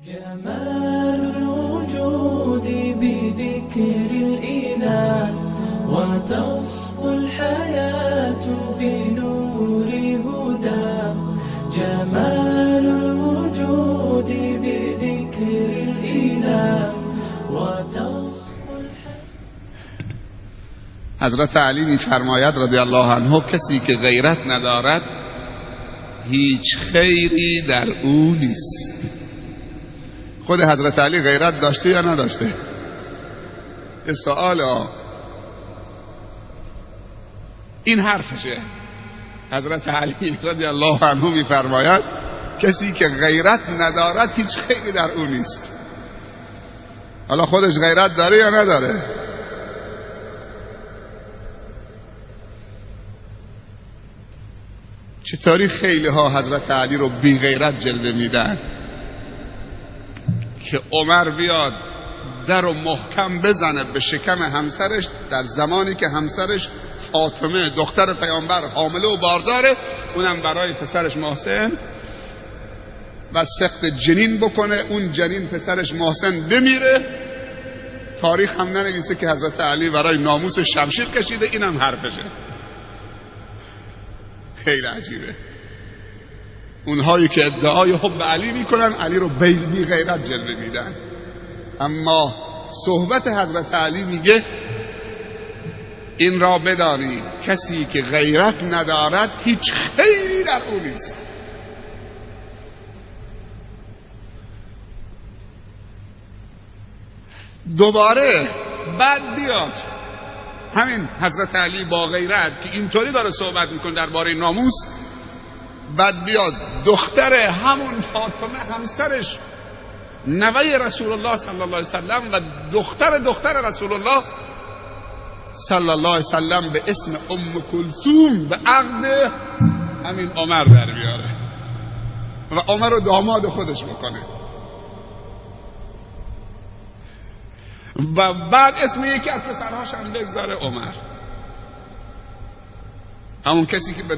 جمال الوجود بذكر الإله وتصفو الحياة بنور هدى. جمال الوجود بذكر الإله وتصفو الحياة. حضرت علی می‌فرماید رضی الله عنه کسی که غیرت ندارد هیچ خیری در او نیست. خود حضرت علی غیرت داشته یا نداشته؟ یه سؤال این حرفشه. حضرت علی رضی الله عنه می‌فرماید کسی که غیرت ندارد هیچ خیری در او نیست. حالا خودش غیرت داره یا نداره؟ چطوری خیلی ها حضرت علی رو بی غیرت جلوه میدن که عمر بیاد در رو محکم بزنه به شکم همسرش در زمانی که همسرش فاطمه دختر پیامبر حامله و بارداره، اونم برای پسرش محسن و سقط جنین بکنه، اون جنین پسرش محسن بمیره. تاریخ هم ننویسه که حضرت علی برای ناموس شمشیر کشیده. اینم حرفشه. خیلی عجیبه. اونهایی که ادعای حب علی میکنن علی رو بی غیرت جلوه میدن، اما صحبت حضرت علی میگه این را بدانی کسی که غیرت ندارد هیچ خیری در او نیست. دوباره بعد بیاد همین حضرت علی با غیرت که اینطوری داره صحبت میکنه درباره ناموس، بعد بیاد دختر همون فاطمه همسرش نوه رسول الله صلی الله علیه وسلم و دختر رسول الله صلی الله علیه وسلم به اسم ام کلثوم به عقد همین عمر در بیاره و عمر رو داماد خودش بکنه و بعد اسم یکی از پسرهاش هم بگذاره عمر. همون کسی که به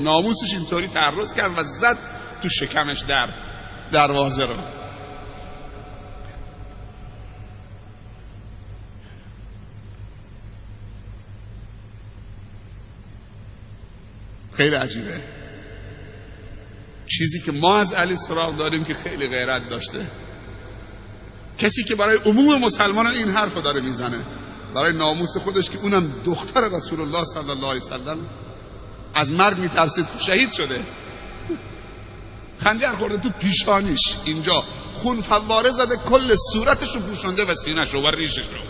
ناموسش اینطوری تعرض کرد و زد تو شکمش در دروازه رو. خیلی عجیبه. چیزی که ما از علی سراغ داریم که خیلی غیرت داشته، کسی که برای عموم مسلمانان این حرف رو داره میزنه، برای ناموس خودش که اونم دختر رسول الله صلی الله علیه وسلم از مرگ میترسید، شهید شده، خنجر خورده تو پیشانیش، اینجا خون فواره زده، کل صورتش رو پوشونده و سینه‌ش رو و ریشش رو،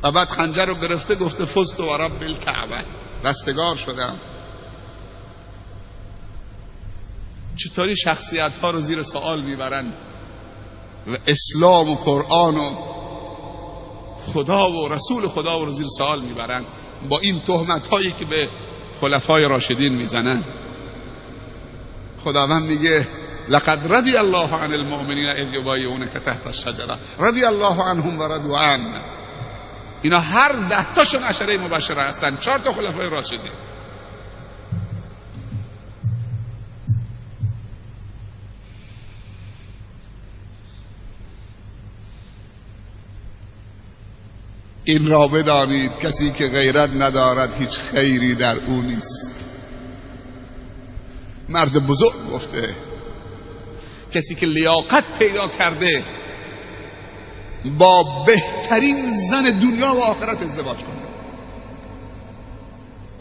و بعد خنجر رو گرفته گفته فزت و رب الکعبه، رستگار شدم. چطوری شخصیت ها رو زیر سوال میبرن و اسلام و قرآن و خدا و رسول خدا رو زیر سوال میبرن با این تهمت هایی که به خلفای راشدین میزنن. خداوند میگه لقد رضی الله عن المؤمنین اذ یبایعونک تحت الشجره رضی الله عنهم و رضوا عنه. اینا هر 10 تاشون عشره مبشره هستن، 4 تا خلفای راشدین. این را بدانید کسی که غیرت ندارد هیچ خیری در او نیست. مرد بزرگ گفته کسی که لیاقت پیدا کرده با بهترین زن دنیا و آخرت ازدواج کنه.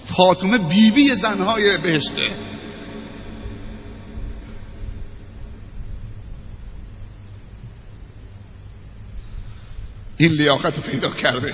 فاطمه بیبی زنهای بهشته. این لیاقت پیدا کرده.